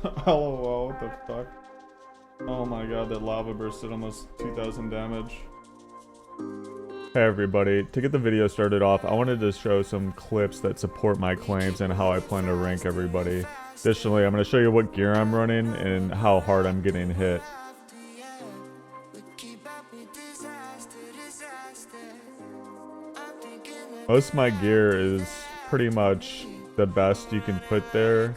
LOL, what the fuck? Oh my god, that lava burst did almost 2,000 damage. Hey everybody, to get the video started off, I wanted to show some clips that support my claims and how I plan to rank everybody. Additionally, I'm going to show you what gear I'm running and how hard I'm getting hit. Most of my gear is pretty much the best you can put there.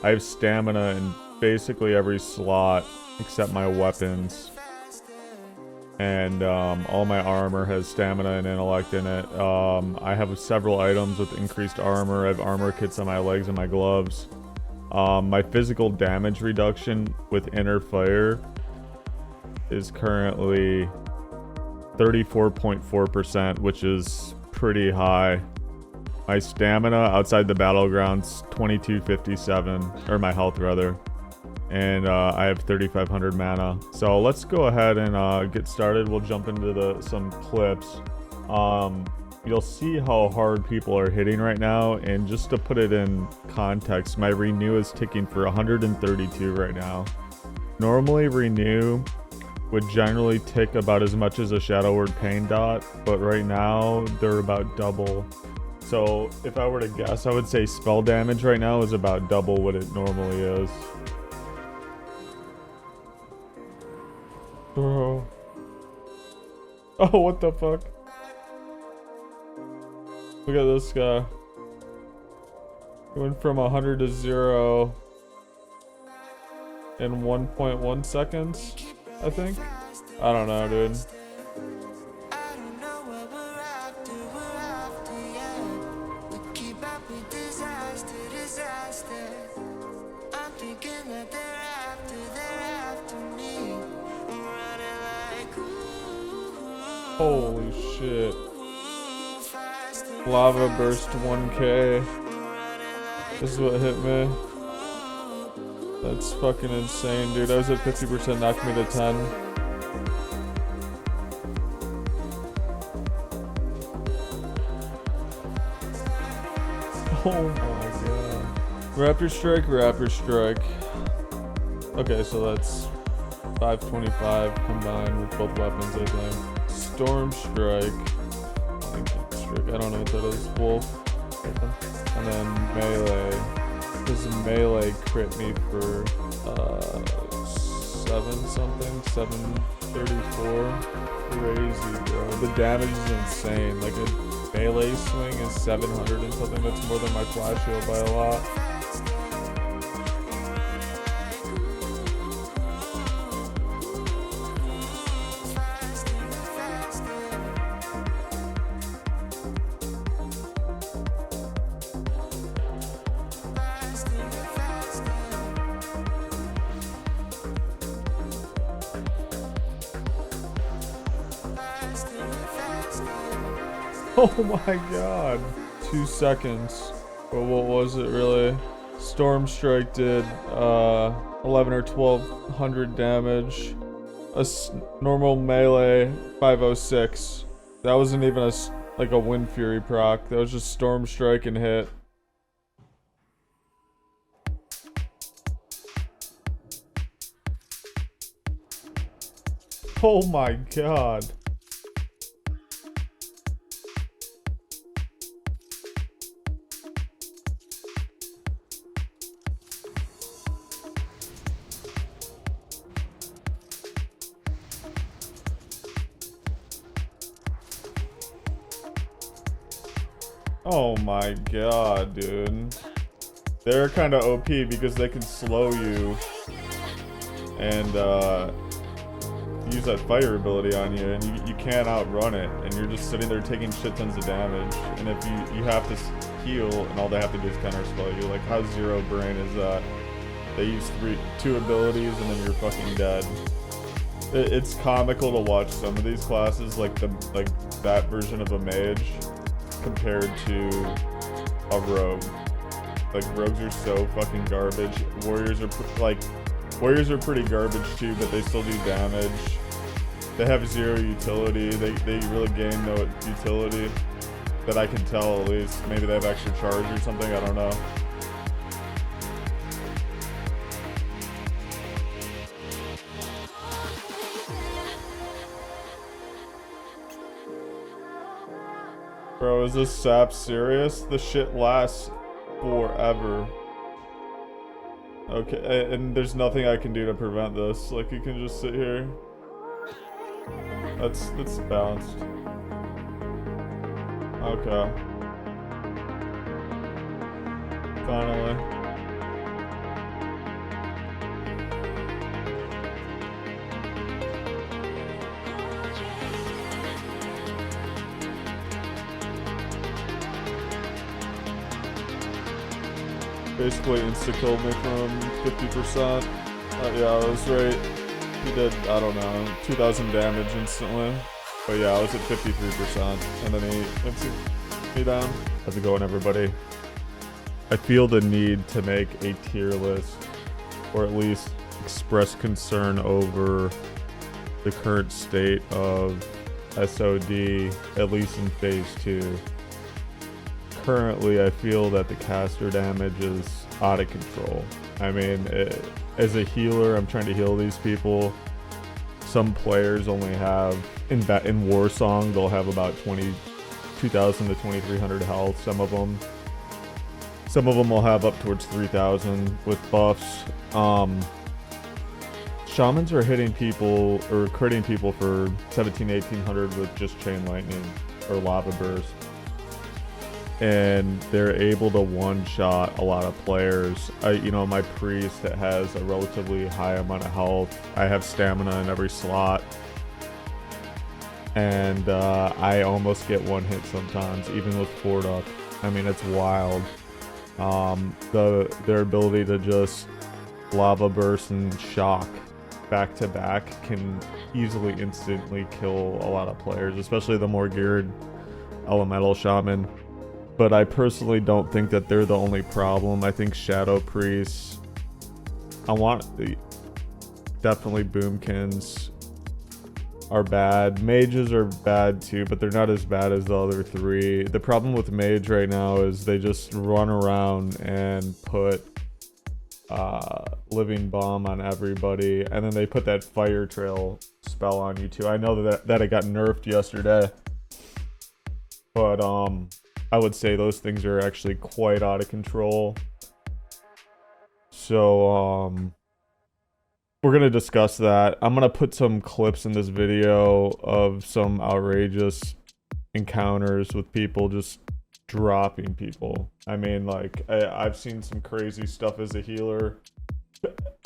I have stamina in basically every slot except my weapons. And all my armor has stamina and intellect in it. I have several items with increased armor. I have armor kits on my legs and my gloves. My physical damage reduction with inner fire is currently 34.4%, which is pretty high. My stamina outside the battlegrounds 2257, or my health rather. And I have 3,500 mana. So let's go ahead and get started. We'll jump into some clips. You'll see how hard people are hitting right now. And just to put it in context, my renew is ticking for 132 right now. Normally renew would generally tick about as much as a Shadow Word Pain dot, but right now they're about double. So if I were to guess, I would say spell damage right now is about double what it normally is. Bro. Oh, what the fuck? Look at this guy. He went from 100 to 0 in 1.1 seconds, I think. I don't know, dude. Holy shit. Lava burst 1k. This is what hit me. That's fucking insane, dude. I was at 50%, knocked me to 10. Oh my god. Raptor strike, raptor strike. Okay, so that's 525 combined with both weapons, I think. Storm strike. I don't know what that is. Wolf. And then melee. This melee crit me for 734. Crazy, bro. The damage is insane. Like a melee swing is 700 and something. That's more than my flash shield by a lot. Oh my god. 2 seconds. But what was it really? Storm strike did 11 or 1200 damage. Normal melee 506. That wasn't even like a Wind Fury proc. That was just storm strike and hit. Oh my god. Oh my god, dude. They're kind of OP because they can slow you and use that fire ability on you, and you can't outrun it, and you're just sitting there taking shit tons of damage. And if you have to heal, and all they have to do is counter spell you. Like, how zero brain is that? They use 2 abilities and then you're fucking dead. It's comical to watch some of these classes, like that version of a mage compared to a rogue. Like, rogues are so fucking garbage. Warriors are pretty garbage too, but they still do damage. They have 0 utility. They really gain no utility that I can tell, at least. Maybe they have extra charge or something, I don't know. Bro, is this sap serious? The shit lasts forever. Okay, and there's nothing I can do to prevent this. Like, you can just sit here. That's bounced. Okay. Finally. Basically insta-killed me from 50%. Yeah, I was right. He did, I don't know, 2,000 damage instantly. But yeah, I was at 53%. And then he insta me down. How's it going, everybody? I feel the need to make a tier list, or at least express concern over the current state of SOD, at least in phase 2. Currently, I feel that the caster damage is out of control. I mean, as a healer, I'm trying to heal these people. Some players only have, in Warsong, they'll have about 2,000 to 2,300 health, some of them. Some of them will have up towards 3,000 with buffs. Shamans are hitting people, or critting people for 1,700, 1,800 with just Chain Lightning, or Lava Burst. And they're able to one-shot a lot of players. You know, my priest that has a relatively high amount of health. I have stamina in every slot. And I almost get one hit sometimes, even with Fort up. I mean, it's wild. Their ability to just Lava Burst and Shock back to back can easily instantly kill a lot of players, especially the more geared Elemental Shaman. But I personally don't think that they're the only problem. I think Shadow Priests, definitely Boomkins are bad. Mages are bad too, but they're not as bad as the other three. The problem with Mage right now is they just run around and put Living Bomb on everybody, and then they put that Fire Trail spell on you too. I know that it got nerfed yesterday, but I would say those things are actually quite out of control. So, we're going to discuss that. I'm going to put some clips in this video of some outrageous encounters with people just dropping people. I mean, like, I've seen some crazy stuff as a healer.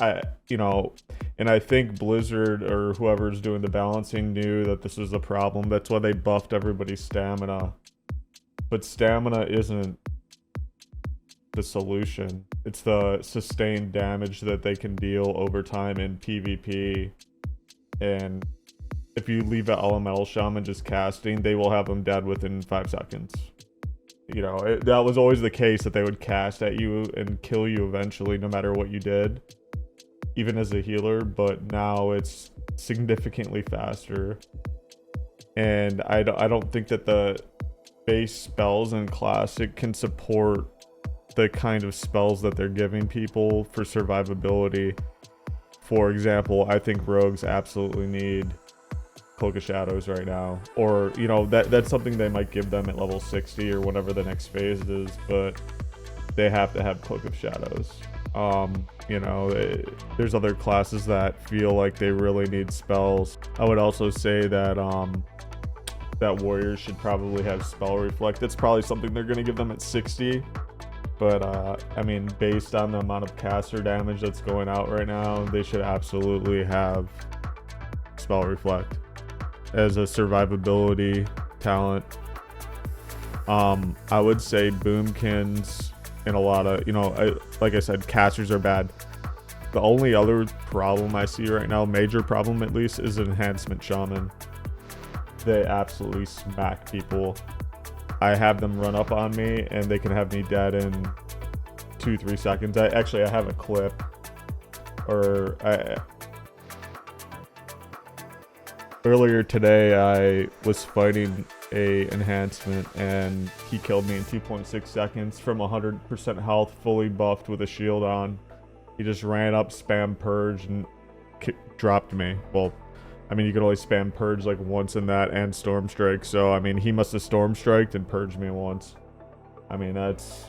And I think Blizzard or whoever's doing the balancing knew that this was a problem. That's why they buffed everybody's stamina. But stamina isn't the solution. It's the sustained damage that they can deal over time in PvP. And if you leave an Elemental Shaman just casting, they will have them dead within 5 seconds. You know, that was always the case, that they would cast at you and kill you eventually, no matter what you did, even as a healer. But now it's significantly faster. And I don't think that the base spells in Classic can support the kind of spells that they're giving people for survivability. For example, I think rogues absolutely need Cloak of Shadows right now, or you know, that's something they might give them at level 60 or whatever the next phase is, but they have to have Cloak of Shadows. You know, there's other classes that feel like they really need spells. I would also say that that warriors should probably have spell reflect. That's probably something they're going to give them at 60. But, I mean, based on the amount of caster damage that's going out right now, they should absolutely have spell reflect as a survivability talent. I would say Boomkins and a lot of, you know, like I said, casters are bad. The only other problem I see right now, major problem at least, is Enhancement Shaman. They absolutely smack people. I have them run up on me and they can have me dead in 2-3 seconds. I have a clip, earlier today I was fighting a enhancement and he killed me in 2.6 seconds from 100% health, fully buffed with a shield on. He just ran up, spam purge, and dropped me. Well, I mean, you can only spam Purge like once in that and Storm Strike. So, I mean, he must have Storm Striked and Purged me once. I mean, that's...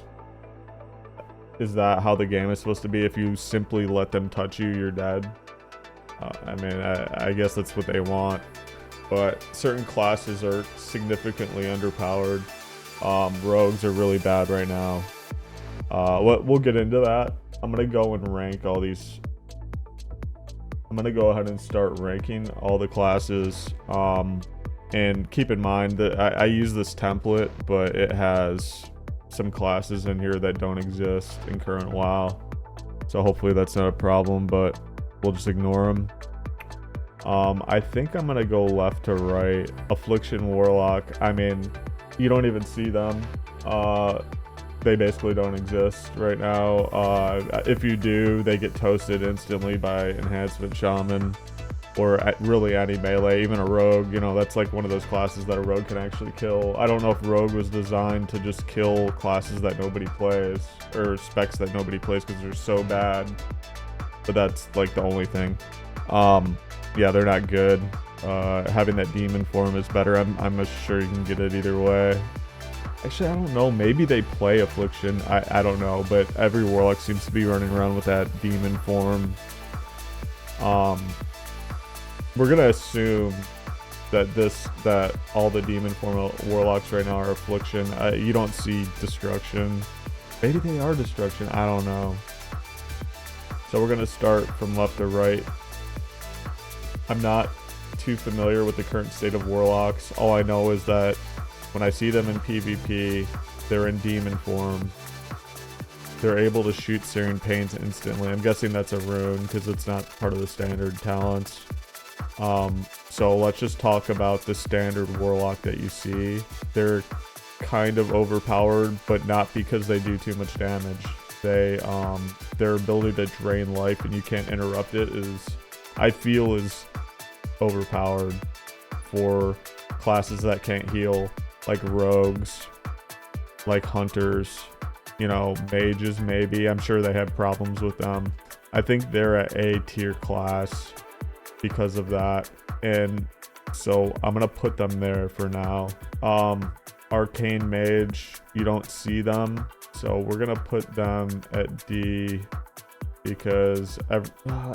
Is that how the game is supposed to be? If you simply let them touch you, you're dead. I mean, I guess that's what they want. But certain classes are significantly underpowered. Rogues are really bad right now. We'll get into that. I'm going to go and rank all these... I'm going to go ahead and start ranking all the classes. And keep in mind that I use this template, but it has some classes in here that don't exist in current WoW. So hopefully that's not a problem, but we'll just ignore them. I think I'm going to go left to right. Affliction Warlock. I mean, you don't even see them. They basically don't exist right now. If you do, they get toasted instantly by Enhancement Shaman, or really any melee, even a rogue. You know, that's like one of those classes that a rogue can actually kill. I don't know if rogue was designed to just kill classes that nobody plays, or specs that nobody plays because they're so bad, but that's like the only thing. Yeah, they're not good. Having that demon form is better. I'm sure you can get it either way. Actually, I don't know. Maybe they play Affliction. I don't know. But every Warlock seems to be running around with that demon form. We're going to assume that all the demon form Warlocks right now are Affliction. You don't see Destruction. Maybe they are Destruction. I don't know. So we're going to start from left to right. I'm not too familiar with the current state of Warlocks. All I know is that when I see them in PvP, they're in demon form. They're able to shoot Searing Pains instantly. I'm guessing that's a rune because it's not part of the standard talents. So let's just talk about the standard Warlock that you see. They're kind of overpowered, but not because they do too much damage. Their ability to drain life and you can't interrupt it I feel is overpowered for classes that can't heal, like rogues, like hunters, you know, mages maybe. I'm sure they have problems with them. I think they're at A tier class because of that, and so I'm gonna put them there for now. Arcane Mage, you don't see them, so we're gonna put them at D. Because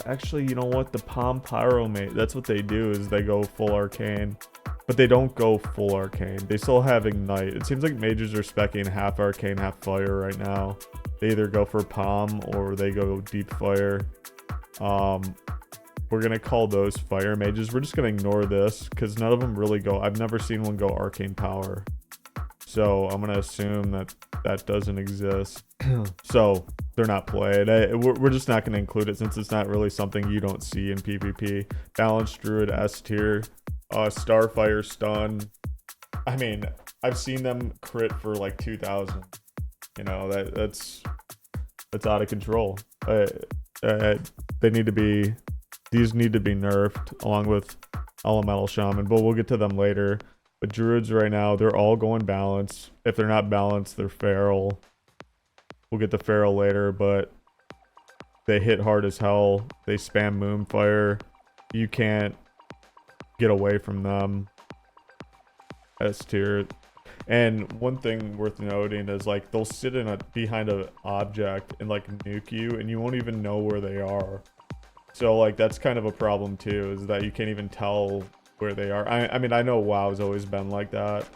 actually, you know what, the Palm Pyromate, that's what they do, is they go full arcane, but they don't go full arcane. They still have ignite. It seems like mages are specking half arcane, half fire right now. They either go for Palm or they go deep fire. We're gonna call those fire mages. We're just gonna ignore this because none of them really go. I've never seen one go arcane power, so I'm gonna assume that doesn't exist. So they're not played. We're just not going to include it since it's not really something you don't see in PvP. Balanced Druid S tier. Starfire Stun. I mean, I've seen them crit for like 2,000. You know, that's out of control. These need to be nerfed along with Elemental Shaman, but we'll get to them later. But Druids right now, they're all going balanced. If they're not balanced, they're feral. We'll get the feral later, but they hit hard as hell. They spam Moonfire. You can't get away from them. S tier. And one thing worth noting is like they'll sit behind an object and like nuke you, and you won't even know where they are. So like that's kind of a problem too, is that you can't even tell where they are. I mean, I know WoW's always been like that,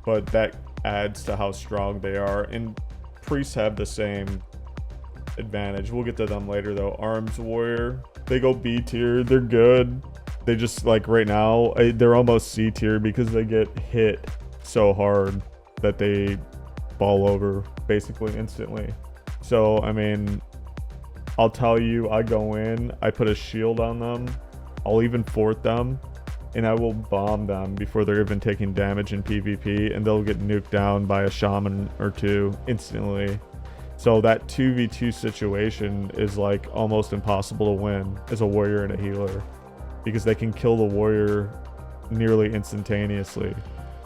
but that adds to how strong they are. And priests have the same advantage. We'll get to them later though. Arms Warrior, they go B tier. They're good. They just like right now they're almost C tier because they get hit so hard that they fall over basically instantly. So I mean, I'll tell you, I go in, I put a shield on them, I'll even fort them, and I will bomb them before they're even taking damage in PvP, and they'll get nuked down by a shaman or two instantly. So that 2v2 situation is like almost impossible to win as a warrior and a healer, because they can kill the warrior nearly instantaneously.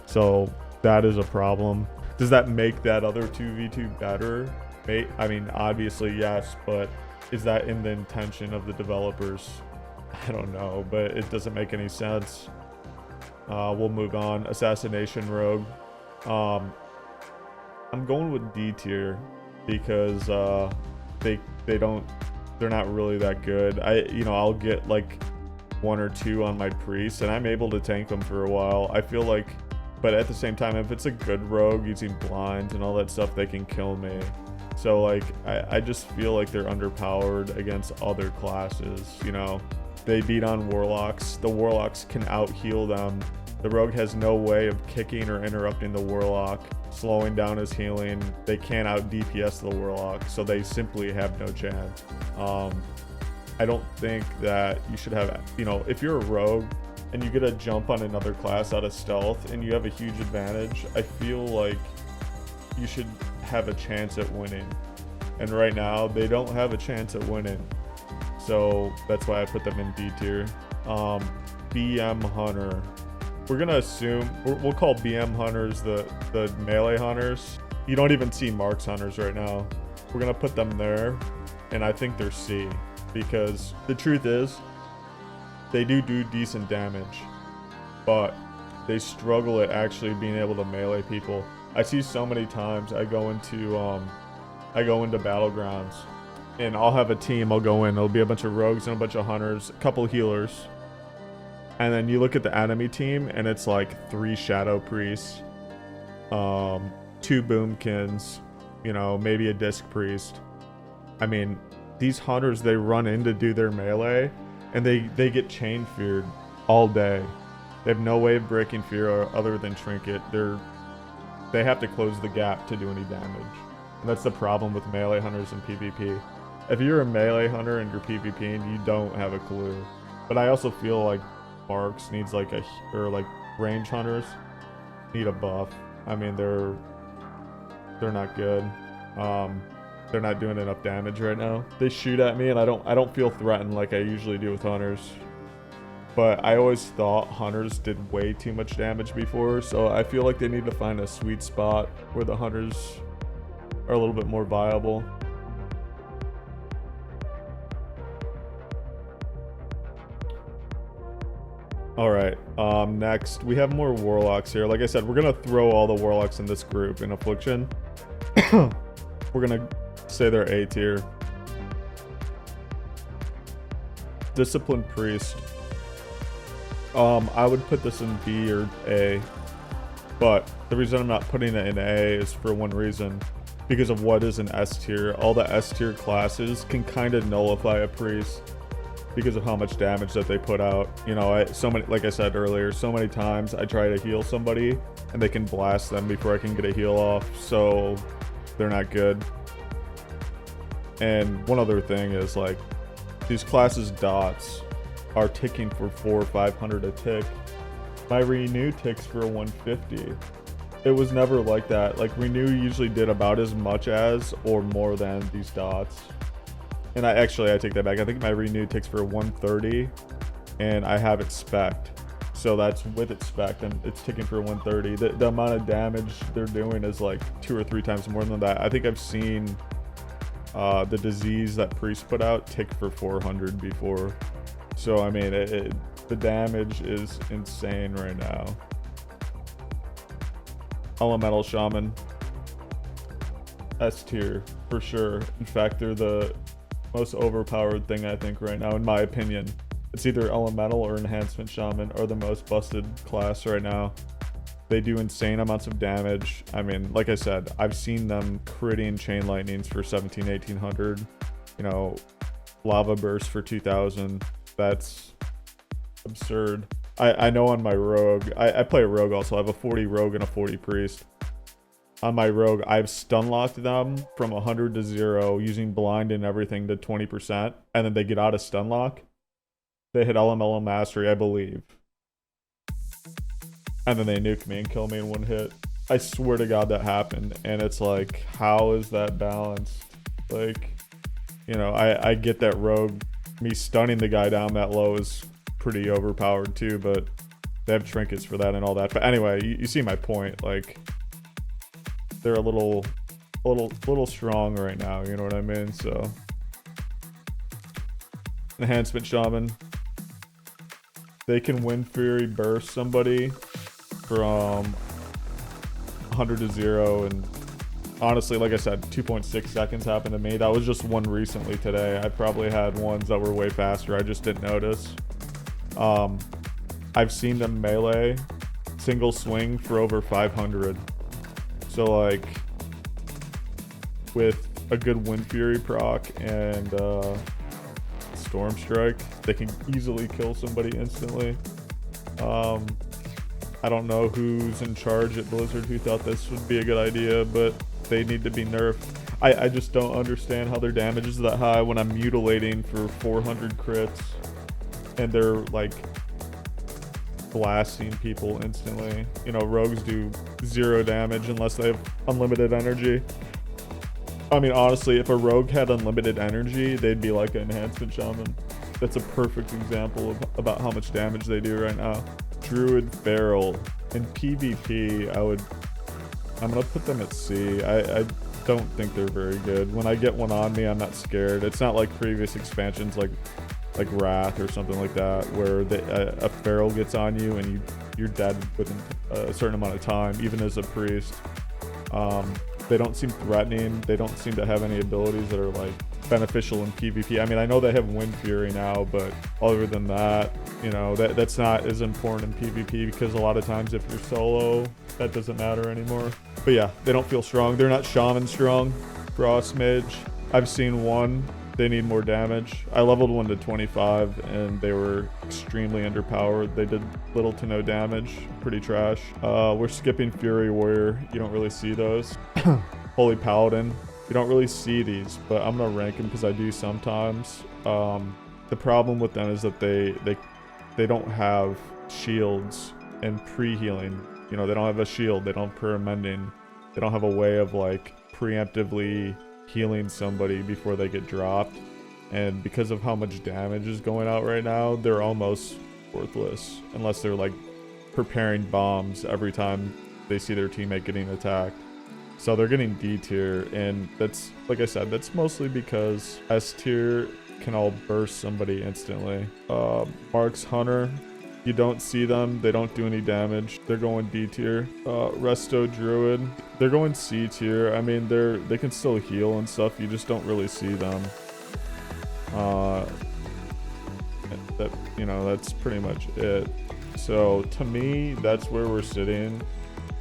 So that is a problem. Does that make that other 2v2 better? I mean, obviously yes, but is that in the intention of the developers? I don't know, but it doesn't make any sense. We'll move on. Assassination Rogue. I'm going with D tier because they're not really that good. I'll get like 1 or 2 on my priest and I'm able to tank them for a while. I feel like, but at the same time, if it's a good rogue using blinds and all that stuff, they can kill me. So like, I just feel like they're underpowered against other classes, you know. They beat on warlocks. The warlocks can out heal them. The rogue has no way of kicking or interrupting the warlock, slowing down his healing. They can't out DPS the warlock, so they simply have no chance. I don't think that you should have, you know, if you're a rogue and you get a jump on another class out of stealth and you have a huge advantage, I feel like you should have a chance at winning. And right now, they don't have a chance at winning. So that's why I put them in D tier. BM Hunter. We're gonna assume, we'll call BM Hunters the melee hunters. You don't even see Marks Hunters right now. We're gonna put them there, and I think they're C. Because the truth is, they do decent damage, but they struggle at actually being able to melee people. I see so many times I go into battlegrounds, and I'll have a team. I'll go in. There'll be a bunch of rogues and a bunch of hunters, a couple healers, and then you look at the enemy team, and it's like 3 shadow priests, 2 boomkins, you know, maybe a disc priest. I mean, these hunters, they run in to do their melee, and they get chain feared all day. They have no way of breaking fear other than trinket. They have to close the gap to do any damage. And that's the problem with melee hunters in PvP. If you're a melee hunter and you're PvPing, you don't have a clue. But I also feel like Marks needs like range hunters need a buff. I mean, they're not good. They're not doing enough damage right now. They shoot at me and I don't feel threatened like I usually do with hunters. But I always thought hunters did way too much damage before, so I feel like they need to find a sweet spot where the hunters are a little bit more viable. Alright, next, we have more warlocks here. Like I said, we're gonna throw all the warlocks in this group in Affliction. We're gonna say they're A tier. Disciplined Priest. I would put this in B or A, but the reason I'm not putting it in A is for one reason, because of what is an S tier. All the S tier classes can kind of nullify a priest because of how much damage that they put out. You know, like I said earlier, so many times I try to heal somebody and they can blast them before I can get a heal off, so they're not good. And one other thing is, like, these classes dots are ticking for 400 or 500 a tick. My renew ticks for 150. It was never like that. Like, renew usually did about as much as or more than these dots. And I take that back. I think my renew ticks for 130 and I have it spec'd. So that's with it spec'd and it's ticking for 130. The amount of damage they're doing is like 2 or 3 times more than that. I think I've seen the disease that Priest put out tick for 400 before. So, I mean, the damage is insane right now. Elemental Shaman. S tier, for sure. In fact, they're the most overpowered thing, I think, right now, in my opinion. It's either Elemental or Enhancement Shaman are the most busted class right now. They do insane amounts of damage. I mean, like I said, I've seen them critting Chain Lightnings for 1800, you know, Lava Burst for 2000. That's absurd. I know on my rogue, I play a rogue also. I have a 40 rogue and a 40 priest. On my rogue, I've stun locked them from 100 to 0 using blind and everything to 20%, and then they get out of stun lock. They hit elemental mastery, I believe, and then they nuke me and kill me in 1 hit. I swear to God that happened, and it's like, how is that balanced? Like, you know, I get that rogue, me stunning the guy down that low is pretty overpowered too, but they have trinkets for that and all that. But anyway, you see my point. Like, they're a little strong right now, you know what I mean? So, Enhancement Shaman, They can Wind Fury burst somebody from 100 to 0, and honestly, like I said, 2.6 seconds happened to me. That was just one recently today. I probably had ones that were way faster. I just didn't notice. I've seen them melee single swing for over 500. So like with a good Wind Fury proc and Storm Strike, they can easily kill somebody instantly. I don't know who's in charge at Blizzard who thought this would be a good idea, but they need to be nerfed. I just don't understand how their damage is that high when I'm mutilating for 400 crits and they're like blasting people instantly. You know, rogues do 0 damage unless they have unlimited energy. I mean, honestly, if a rogue had unlimited energy, they'd be like an enhancement shaman. That's a perfect example of about how much damage they do right now. Druid Feral. In PvP, I'm gonna put them at C. I don't think they're very good. When I get one on me, I'm not scared. It's not like previous expansions like Wrath or something like that, where a Feral gets on you and you're dead within a certain amount of time, even as a priest. They don't seem threatening. They don't seem to have any abilities that are like beneficial in PvP. I mean, I know they have Wind Fury now, but other than that, you know, that's not as important in PvP because a lot of times if you're solo, that doesn't matter anymore. But yeah, they don't feel strong. They're not Shaman strong. Frost Mage, I've seen one. They need more damage. I leveled one to 25 and they were extremely underpowered. They did little to no damage. Pretty trash. We're skipping Fury Warrior. You don't really see those. Holy Paladin. You don't really see these, but I'm gonna rank them because I do sometimes. The problem with them is that they don't have shields and pre-healing. You know, they don't have a shield. They don't have per-mending. They don't have a way of like preemptively healing somebody before they get dropped, and because of how much damage is going out right now, they're almost worthless unless they're like preparing bombs every time they see their teammate getting attacked. So they're getting D tier, and that's, like I said, that's mostly because S tier can all burst somebody instantly. Mark's Hunter, you don't see them. They don't do any damage. They're going D tier. Resto Druid, they're going C tier. I mean, they can still heal and stuff. You just don't really see them. You know, that's pretty much it. So to me, that's where we're sitting.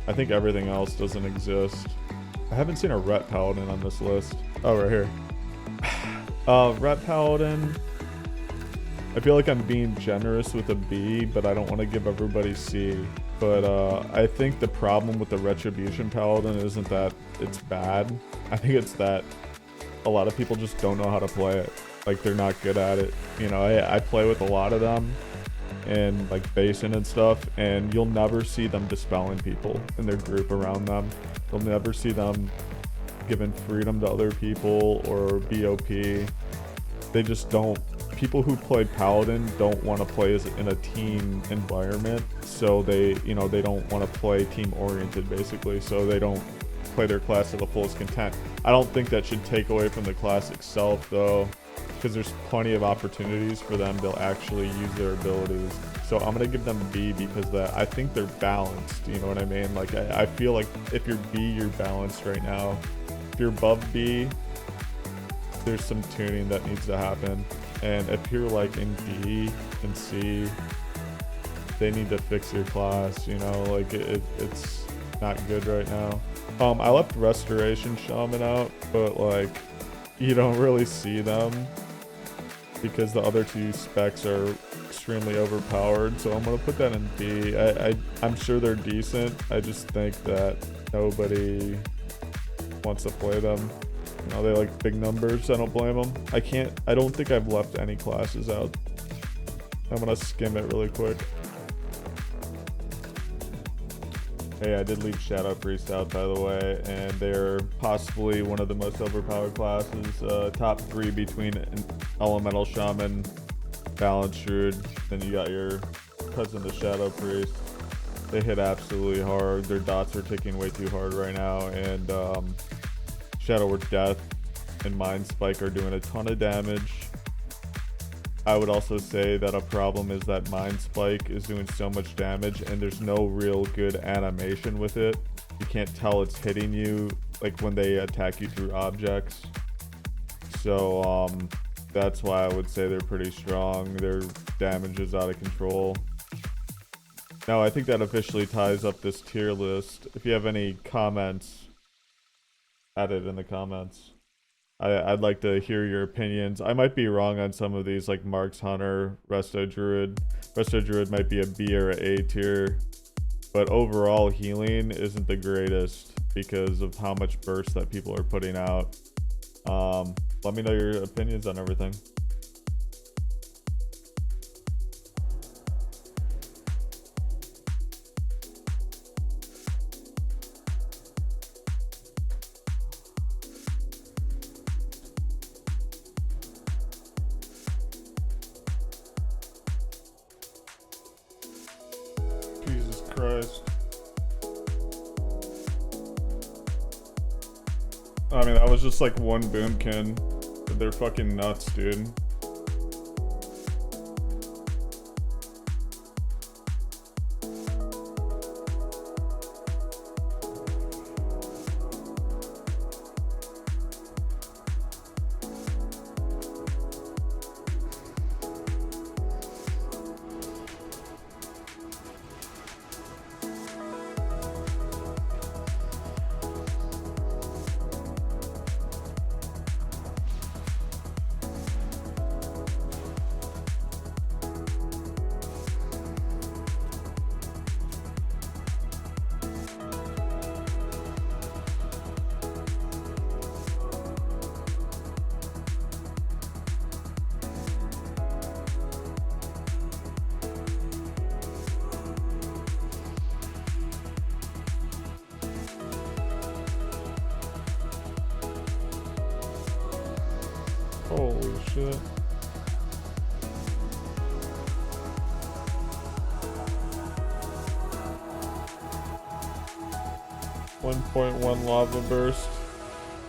I think everything else doesn't exist. I haven't seen a Ret Paladin on this list. Oh, right here. Ret Paladin. I feel like I'm being generous with a B, but I don't want to give everybody C. But I think the problem with the Retribution Paladin isn't that it's bad. I think it's that a lot of people just don't know how to play it. Like, they're not good at it. You know, I play with a lot of them and like Basin and stuff, and you'll never see them dispelling people in their group around them. You'll never see them giving freedom to other people or BOP. They just don't. People who play Paladin don't want to play in a team environment, so they don't want to play team oriented basically, so they don't play their class to the fullest content. I don't think that should take away from the class itself though, because there's plenty of opportunities for them to actually use their abilities. So I'm gonna give them B because I think they're balanced, you know what I mean? Like I feel like if you're B, you're balanced right now. If you're above B, there's some tuning that needs to happen. And if you're like in D and C, they need to fix your class, you know, like it's not good right now. I left Restoration Shaman out, but like you don't really see them because the other two specs are extremely overpowered. So I'm gonna put that in B. I'm sure they're decent. I just think that nobody wants to play them. You know, they like big numbers. I don't blame them. I don't think I've left any classes out. I'm gonna skim it really quick. Hey, I did leave Shadow Priest out, by the way, and they're possibly one of the most overpowered classes. Top 3 between an Elemental Shaman, Balance Druid, then you got your cousin, the Shadow Priest. They hit absolutely hard. Their dots are ticking way too hard right now, and Shadow Word Death and Mind Spike are doing a ton of damage. I would also say that a problem is that Mind Spike is doing so much damage and there's no real good animation with it. You can't tell it's hitting you like when they attack you through objects. So that's why I would say they're pretty strong. Their damage is out of control. Now I think that officially ties up this tier list. If you have any comments, add it in the comments. I'd like to hear your opinions. I might be wrong on some of these, like Mark's Hunter, Resto Druid. Resto Druid might be a B or a A tier, but overall healing isn't the greatest because of how much burst that people are putting out. Let me know your opinions on everything. Jesus Christ. I mean, that was just like one boomkin. They're fucking nuts, dude. Holy shit. .1 lava burst.